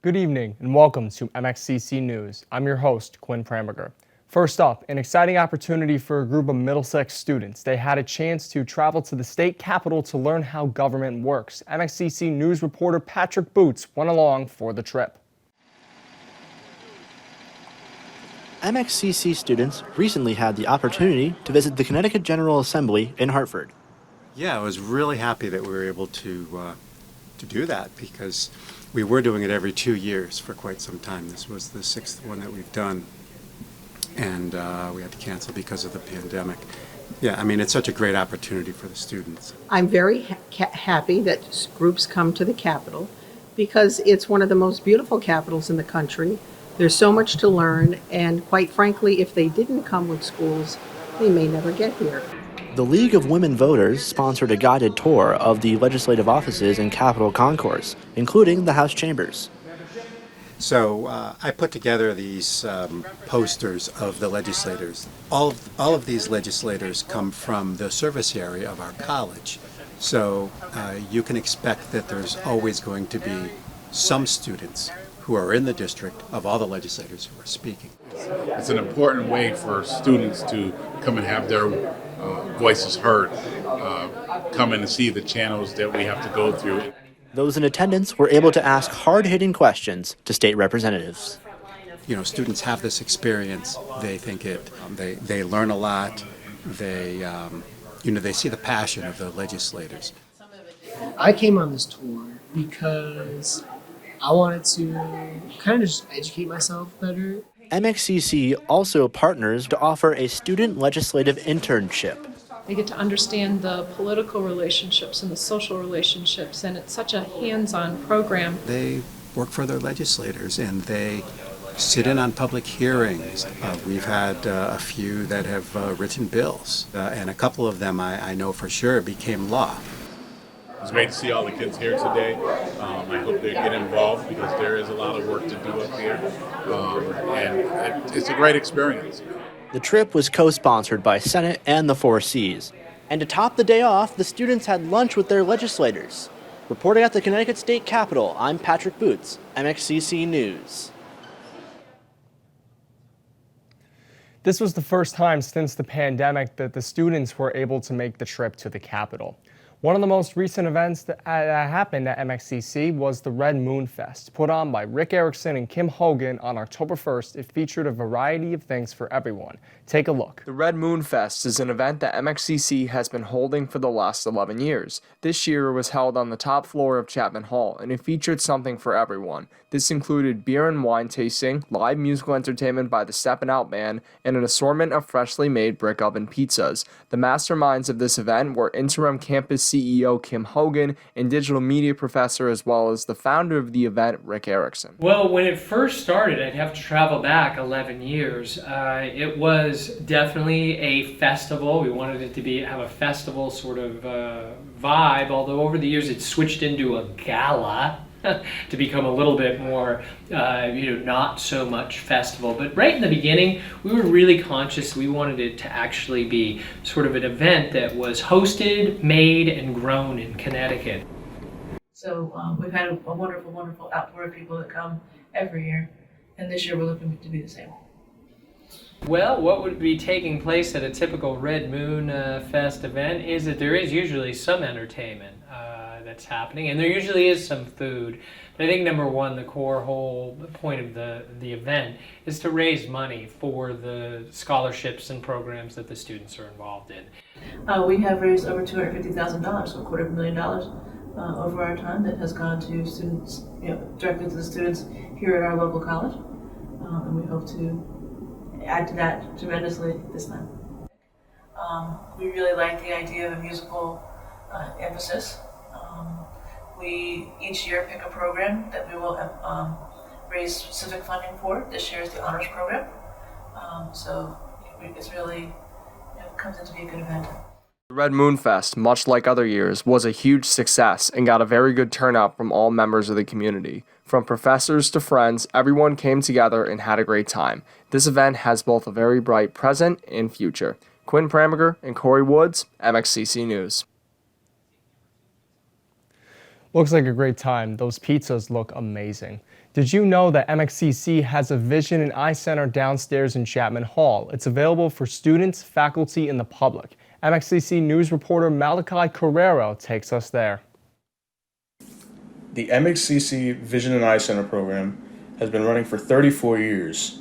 Good evening and welcome to MxCC News. I'm your host, Quinn Pramager. First up, an exciting opportunity for a group of Middlesex students. They had a chance to travel to the state capitol to learn how government works. MxCC News reporter Patrick Boots went along for the trip. MxCC students recently had the opportunity to visit the Connecticut General Assembly in Hartford. Yeah, I was really happy that we were able to do that because we were doing it every 2 years for quite some time. This was the 6th one that we've done, and we had to cancel because of the pandemic. Yeah, I mean, it's such a great opportunity for the students. I'm very happy that groups come to the Capitol because it's one of the most beautiful capitals in the country. There's so much to learn, and quite frankly, if they didn't come with schools, they may never get here. The League of Women Voters sponsored a guided tour of the legislative offices and Capitol concourse, including the House chambers. So I put together these posters of the legislators. All of these legislators come from the service area of our college. So you can expect that there's always going to be some students who are in the district of all the legislators who are speaking. It's an important way for students to come and have their voices heard, come in and see the channels that we have to go through. Those in attendance were able to ask hard-hitting questions to state representatives. You know, students have this experience. They think they learn a lot. They see the passion of the legislators. I came on this tour because I wanted to kind of just educate myself better. MxCC also partners to offer a student legislative internship. They get to understand the political relationships and the social relationships, and it's such a hands-on program. They work for their legislators and they sit in on public hearings. We've had a few that have written bills, and a couple of them I know for sure became law. It's great to see all the kids here today. I hope they get involved because there is a lot of work to do up here, and it's a great experience. The trip was co-sponsored by Senate and the 4 Cs. And to top the day off, the students had lunch with their legislators. Reporting at the Connecticut State Capitol, I'm Patrick Boots, MxCC News. This was the first time since the pandemic that the students were able to make the trip to the Capitol. One of the most recent events that happened at MxCC was the Red Moon Fest, put on by Rick Erickson and Kim Hogan on October 1st. It featured a variety of things for everyone. Take a look. The Red Moon Fest is an event that MxCC has been holding for the last 11 years. This year it was held on the top floor of Chapman Hall, and it featured something for everyone. This included beer and wine tasting, live musical entertainment by the Steppin' Out Band, and an assortment of freshly made brick oven pizzas. The masterminds of this event were interim campus CEO Kim Hogan and digital media professor, as well as the founder of the event, Rick Erickson. Well, when it first started, I'd have to travel back 11 years. It was definitely a festival. We wanted it to have a festival sort of vibe, although over the years it switched into a gala to become a little bit more, not so much festival. But right in the beginning, we were really conscious. We wanted it to actually be sort of an event that was hosted, made, and grown in Connecticut. So we've had a wonderful, wonderful outpour of people that come every year, and this year we're looking to be the same. Well, what would be taking place at a typical Red Moon Fest event is that there is usually some entertainment that's happening, and there usually is some food. But I think number one, the whole point of the event is to raise money for the scholarships and programs that the students are involved in. We have raised over $250,000, so $250,000 over our time that has gone to students, directly to the students here at our local college, and we hope to add to that tremendously this time. We really like the idea of a musical emphasis. We each year pick a program that we will raise specific funding for. This year is the honors program, so it's really comes in to be a good event. The Red Moon Fest, much like other years, was a huge success and got a very good turnout from all members of the community. From professors to friends, everyone came together and had a great time. This event has both a very bright present and future. Quinn Pramager and Corey Woods, MxCC News. Looks like a great time. Those pizzas look amazing. Did you know that MxCC has a Vision and Eye Center downstairs in Chapman Hall? It's available for students, faculty, and the public. MxCC News reporter Malachi Carrero takes us there. The MxCC Vision and Eye Center program has been running for 34 years.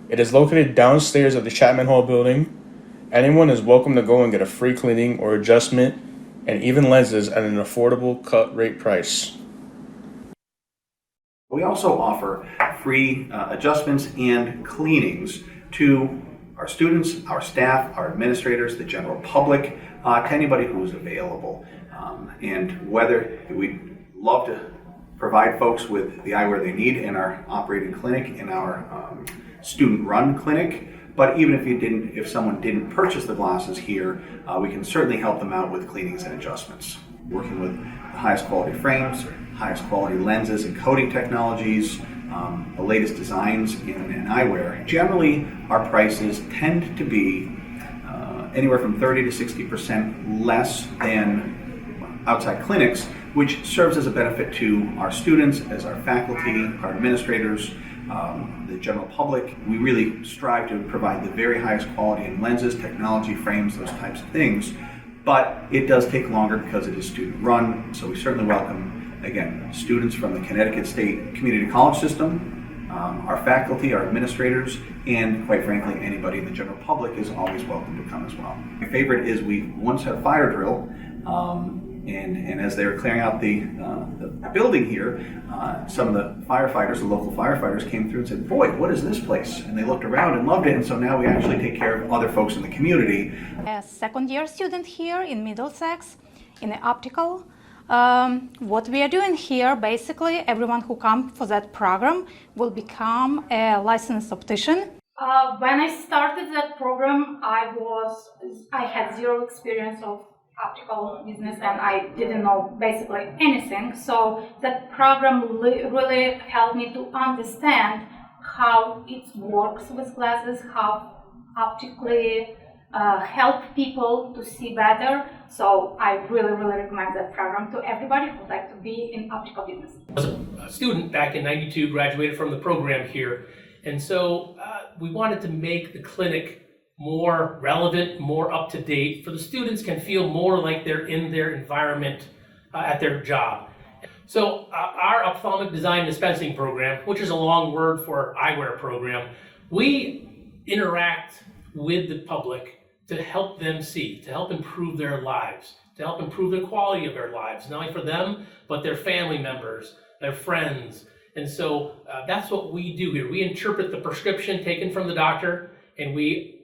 It is located downstairs of the Chapman Hall building. Anyone is welcome to go and get a free cleaning or adjustment and even lenses at an affordable cut rate price. We also offer free adjustments and cleanings to our students, our staff, our administrators, the general public, to anybody who is available. And whether we'd love to provide folks with the eyewear they need in our operating clinic, in our student-run clinic, but even if someone didn't purchase the glasses here, we can certainly help them out with cleanings and adjustments. Working with the highest quality frames, highest quality lenses and coating technologies, the latest designs in eyewear. Generally, our prices tend to be anywhere from 30 to 60% less than outside clinics, which serves as a benefit to our students, as our faculty, our administrators, the general public. We really strive to provide the very highest quality in lenses, technology, frames, those types of things. But it does take longer because it is student run, so we certainly welcome, again, students from the Connecticut State Community College System, our faculty, our administrators, and quite frankly, anybody in the general public is always welcome to come as well. My favorite is we once had a fire drill, and as they were clearing out the building here, some of the firefighters, the local firefighters, came through and said, "Boy, what is this place?" And they looked around and loved it, and so now we actually take care of other folks in the community. A second-year student here in Middlesex, in the optical. What we are doing here, basically, everyone who comes for that program will become a licensed optician. When I started that program, I had zero experience of optical business and I didn't know basically anything. So that program really helped me to understand how it works with glasses, how optically help people to see better. So I really recommend that program to everybody who would like to be in optical business. I was a student back in '92, graduated from the program here. And so we wanted to make the clinic more relevant, more up to date, for the students can feel more like they're in their environment at their job. So our ophthalmic design dispensing program, which is a long word for eyewear program, we interact with the public to help them see, to help improve their lives, to help improve the quality of their lives, not only for them, but their family members, their friends. And so that's what we do here. We interpret the prescription taken from the doctor, and we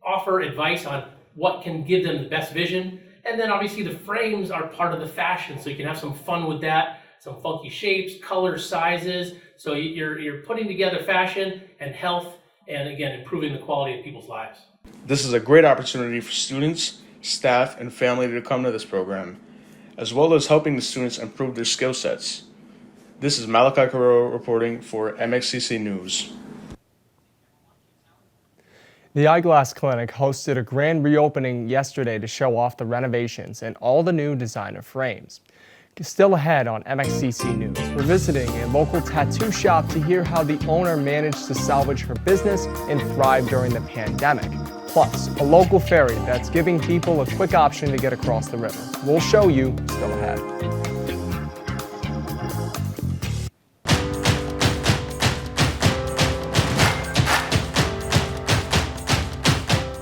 offer advice on what can give them the best vision. And then obviously the frames are part of the fashion, so you can have some fun with that, some funky shapes, colors, sizes. So you're putting together fashion and health, and again, improving the quality of people's lives. This is a great opportunity for students, staff, and family to come to this program, as well as helping the students improve their skill sets. This is Malachi Carrero reporting for MxCC News. The Eyeglass Clinic hosted a grand reopening yesterday to show off the renovations and all the new designer frames. Still ahead on MxCC News, we're visiting a local tattoo shop to hear how the owner managed to salvage her business and thrive during the pandemic. Plus, a local ferry that's giving people a quick option to get across the river. We'll show you still ahead.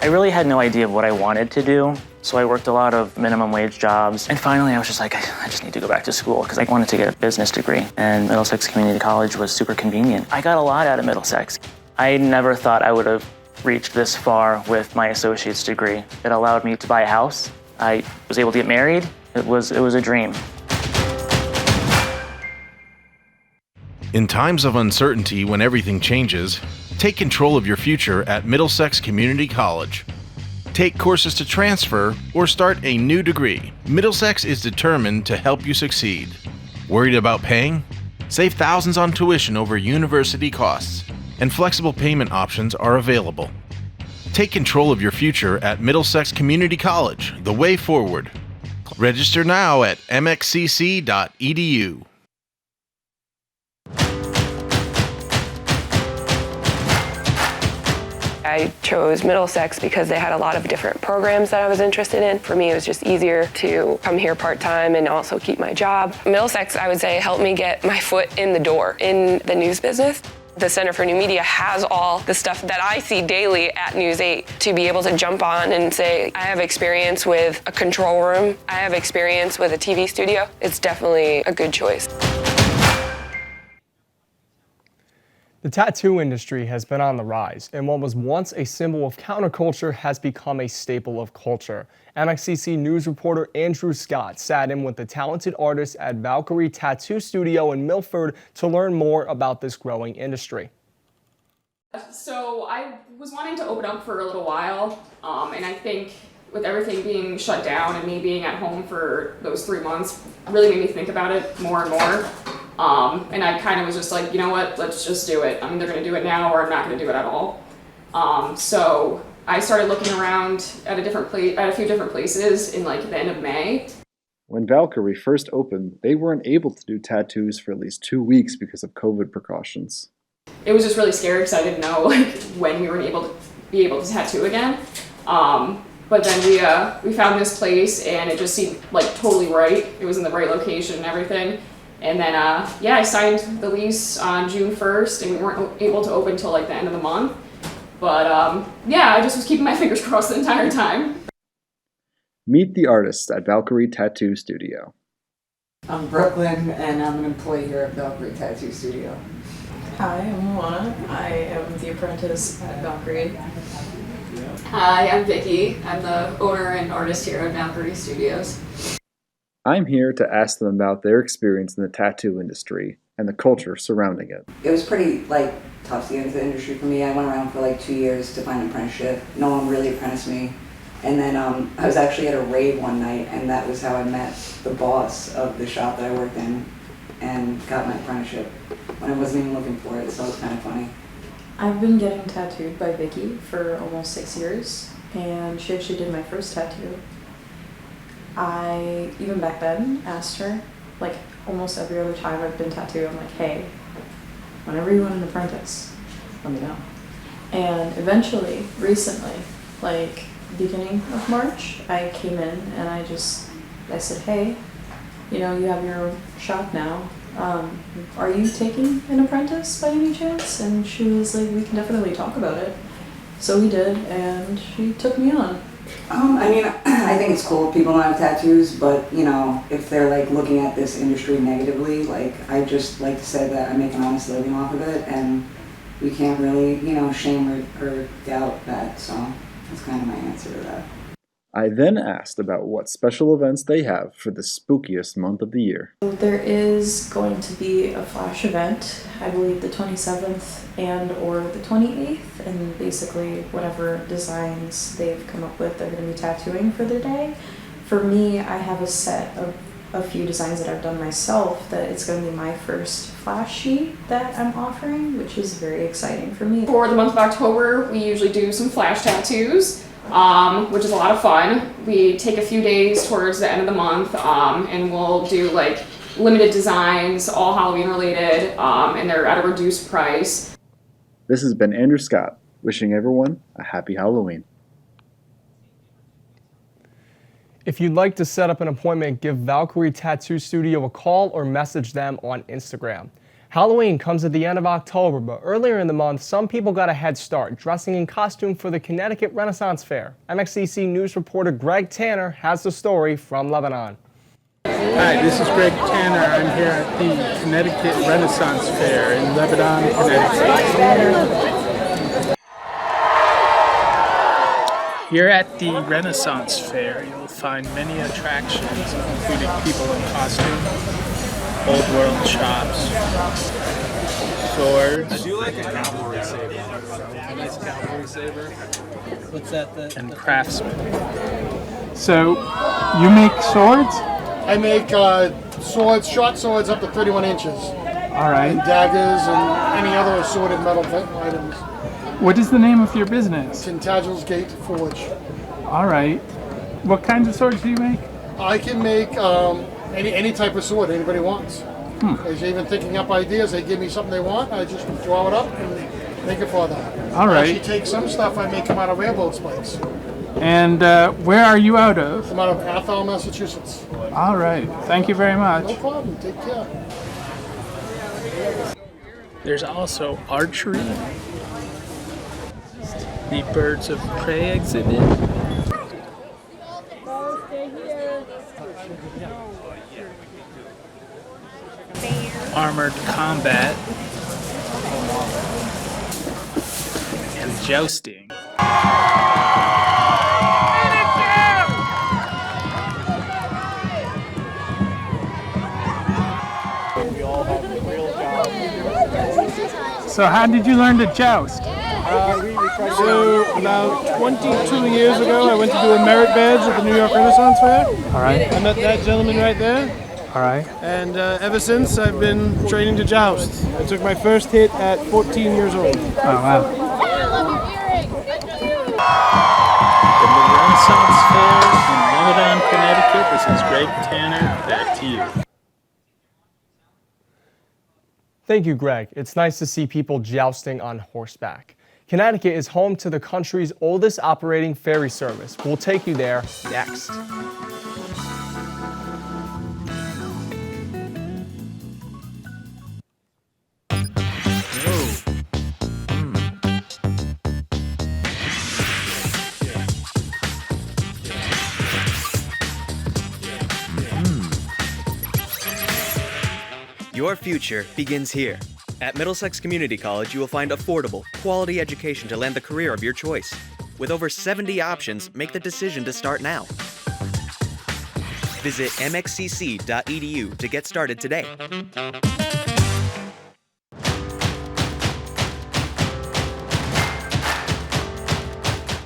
I really had no idea of what I wanted to do, so I worked a lot of minimum wage jobs. And finally, I was just like, I just need to go back to school because I wanted to get a business degree. And Middlesex Community College was super convenient. I got a lot out of Middlesex. I never thought I would have reached this far with my associate's degree. It allowed me to buy a house. I was able to get married. It was a dream. In times of uncertainty, when everything changes, take control of your future at Middlesex Community College. Take courses to transfer or start a new degree. Middlesex is determined to help you succeed. Worried about paying? Save thousands on tuition over university costs, and flexible payment options are available. Take control of your future at Middlesex Community College, the way forward. Register now at mxcc.edu. I chose Middlesex because they had a lot of different programs that I was interested in. For me, it was just easier to come here part-time and also keep my job. Middlesex, I would say, helped me get my foot in the door in the news business. The Center for New Media has all the stuff that I see daily at News 8. To be able to jump on and say, I have experience with a control room, I have experience with a TV studio, it's definitely a good choice. The tattoo industry has been on the rise, and what was once a symbol of counterculture has become a staple of culture. MxCC News reporter Andrew Scott sat in with the talented artist at Valkyrie Tattoo Studio in Milford to learn more about this growing industry. So I was wanting to open up for a little while, and I think with everything being shut down and me being at home for those 3 months really made me think about it more and more. And I kind of was just like, you know what, let's just do it. I'm either going to do it now or I'm not going to do it at all. So I started looking around at a few different places in like the end of May. When Valkyrie first opened, they weren't able to do tattoos for at least 2 weeks because of COVID precautions. It was just really scary because I didn't know like when we were able to tattoo again. But then we found this place and it just seemed like totally right. It was in the right location and everything. And then, I signed the lease on June 1st, and we weren't able to open until like the end of the month. But I just was keeping my fingers crossed the entire time. Meet the artists at Valkyrie Tattoo Studio. I'm Brooklyn, and I'm an employee here at Valkyrie Tattoo Studio. Hi, I'm Moana. I am the apprentice at Valkyrie. Hi, I'm Vicky. I'm the owner and artist here at Valkyrie Studios. I'm here to ask them about their experience in the tattoo industry and the culture surrounding it. It was pretty tough to get into the industry for me. I went around for 2 years to find an apprenticeship. No one really apprenticed me. And then I was actually at a rave one night, and that was how I met the boss of the shop that I worked in and got my apprenticeship when I wasn't even looking for it, so it was kind of funny. I've been getting tattooed by Vicky for almost 6 years, and she actually did my first tattoo. I, even back then, asked her, almost every other time I've been tattooed, I'm like, hey, whenever you want an apprentice, let me know. And eventually, recently, beginning of March, I came in and I said, hey, you have your own shop now. Are you taking an apprentice by any chance? And she was like, we can definitely talk about it. So we did, and she took me on. I think it's cool if people don't have tattoos, but, if they're, looking at this industry negatively, I just like to say that I make an honest living off of it, and we can't really, shame or doubt that, so that's kind of my answer to that. I then asked about what special events they have for the spookiest month of the year. There is going to be a flash event, I believe the 27th and or the 28th, and basically whatever designs they've come up with, they're going to be tattooing for their day. For me, I have a set of a few designs that I've done myself that it's going to be my first flash sheet that I'm offering, which is very exciting for me. For the month of October, we usually do some flash tattoos. Which is a lot of fun. We take a few days towards the end of the month, and we'll do limited designs, all Halloween related, and they're at a reduced price. This has been Andrew Scott, wishing everyone a happy Halloween. If you'd like to set up an appointment, give Valkyrie Tattoo Studio a call or message them on Instagram. Halloween comes at the end of October, but earlier in the month, some people got a head start dressing in costume for the Connecticut Renaissance Fair. MxCC News reporter Greg Tanner has the story from Lebanon. Hi, this is Greg Tanner. I'm here at the Connecticut Renaissance Fair in Lebanon, Connecticut. Here at the Renaissance Fair, you'll find many attractions, including people in costume, old world shops, swords. I do like a cavalry saber. A nice cavalry saber. What's that? And craftsmen. So, you make swords? I make swords, short swords up to 31 inches. All right. And daggers and any other assorted metal items. What is the name of your business? Tintagels Gate Forge. All right. What kinds of swords do you make? I can make any type of sword anybody wants. As you're even thinking up ideas, they give me something they want, I just draw it up and Make it for that. All right. Actually, take some stuff I make come out of railroad spikes. And where are you out of? I'm out of Athol, Massachusetts. All right. Thank you very much. No problem. Take care. There's also archery, the birds of prey exhibit, armored combat, and jousting. So how did you learn to joust? So about 22 years ago, I went to do a merit badge at the New York Renaissance Fair. All right. I met that gentleman right there. All right. And ever since, I've been training to joust. I took my first hit at 14 years old. Oh, wow. From the Renaissance Fair in Lebanon, Connecticut, this is Greg Tanner. Back to you. Thank you, Greg. It's nice to see people jousting on horseback. Connecticut is home to the country's oldest operating ferry service. We'll take you there next. Your future begins here. At Middlesex Community College, you will find affordable, quality education to land the career of your choice. With over 70 options, make the decision to start now. Visit MxCC.edu to get started today.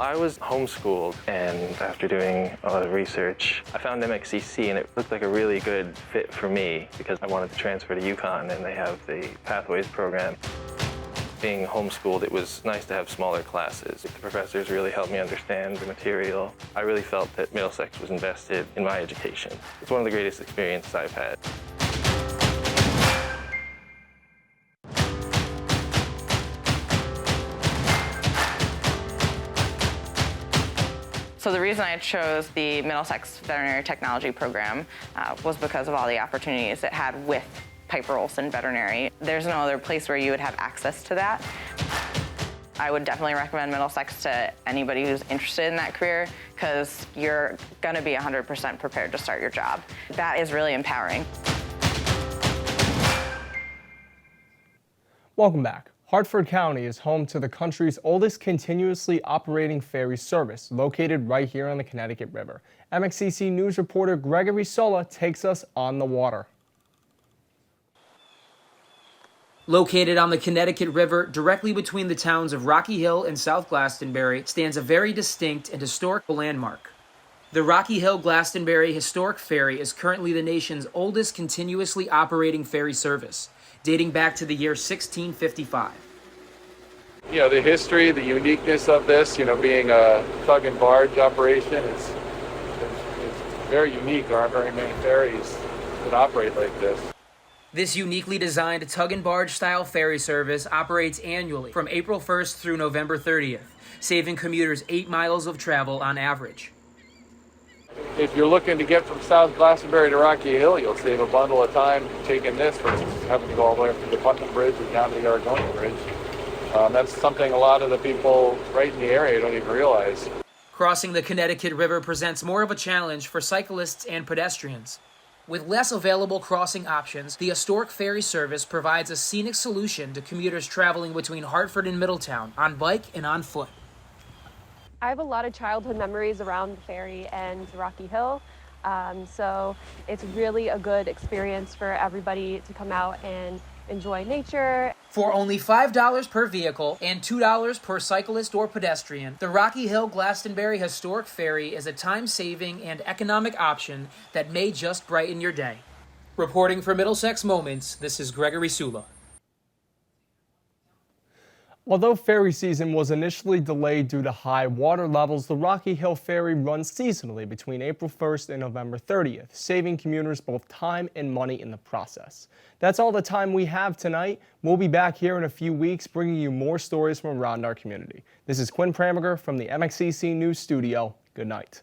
I was homeschooled, and after doing a lot of research, I found MxCC, and it looked like a really good fit for me because I wanted to transfer to UConn, and they have the Pathways program. Being homeschooled, it was nice to have smaller classes. The professors really helped me understand the material. I really felt that Middlesex was invested in my education. It's one of the greatest experiences I've had. So the reason I chose the Middlesex Veterinary Technology program was because of all the opportunities it had with Piper Olson Veterinary. There's no other place where you would have access to that. I would definitely recommend Middlesex to anybody who's interested in that career because you're going to be 100% prepared to start your job. That is really empowering. Welcome back. Hartford County is home to the country's oldest continuously operating ferry service, located right here on the Connecticut River. MxCC News reporter Gregory Sola takes us on the water. Located on the Connecticut River, directly between the towns of Rocky Hill and South Glastonbury, stands a very distinct and historical landmark. The Rocky Hill Glastonbury Historic Ferry is currently the nation's oldest continuously operating ferry service, dating back to the year 1655. You know, the history, the uniqueness of this, being a tug and barge operation, it's very unique. There aren't very many ferries that operate like this. This uniquely designed tug and barge style ferry service operates annually from April 1st through November 30th, saving commuters 8 miles of travel on average. If you're looking to get from South Glastonbury to Rocky Hill, you'll save a bundle of time taking this versus having to go all the way up to the Putnam Bridge or down to the Argonian Bridge. That's something a lot of the people right in the area don't even realize. Crossing the Connecticut River presents more of a challenge for cyclists and pedestrians. With less available crossing options, the historic ferry service provides a scenic solution to commuters traveling between Hartford and Middletown on bike and on foot. I have a lot of childhood memories around the ferry and Rocky Hill, so it's really a good experience for everybody to come out and enjoy nature. For only $5 per vehicle and $2 per cyclist or pedestrian, the Rocky Hill Glastonbury Historic Ferry is a time-saving and economic option that may just brighten your day. Reporting for Middlesex Moments, this is Gregory Sula. Although ferry season was initially delayed due to high water levels, the Rocky Hill Ferry runs seasonally between April 1st and November 30th, saving commuters both time and money in the process. That's all the time we have tonight. We'll be back here in a few weeks bringing you more stories from around our community. This is Quinn Pramiger from the MxCC News Studio. Good night.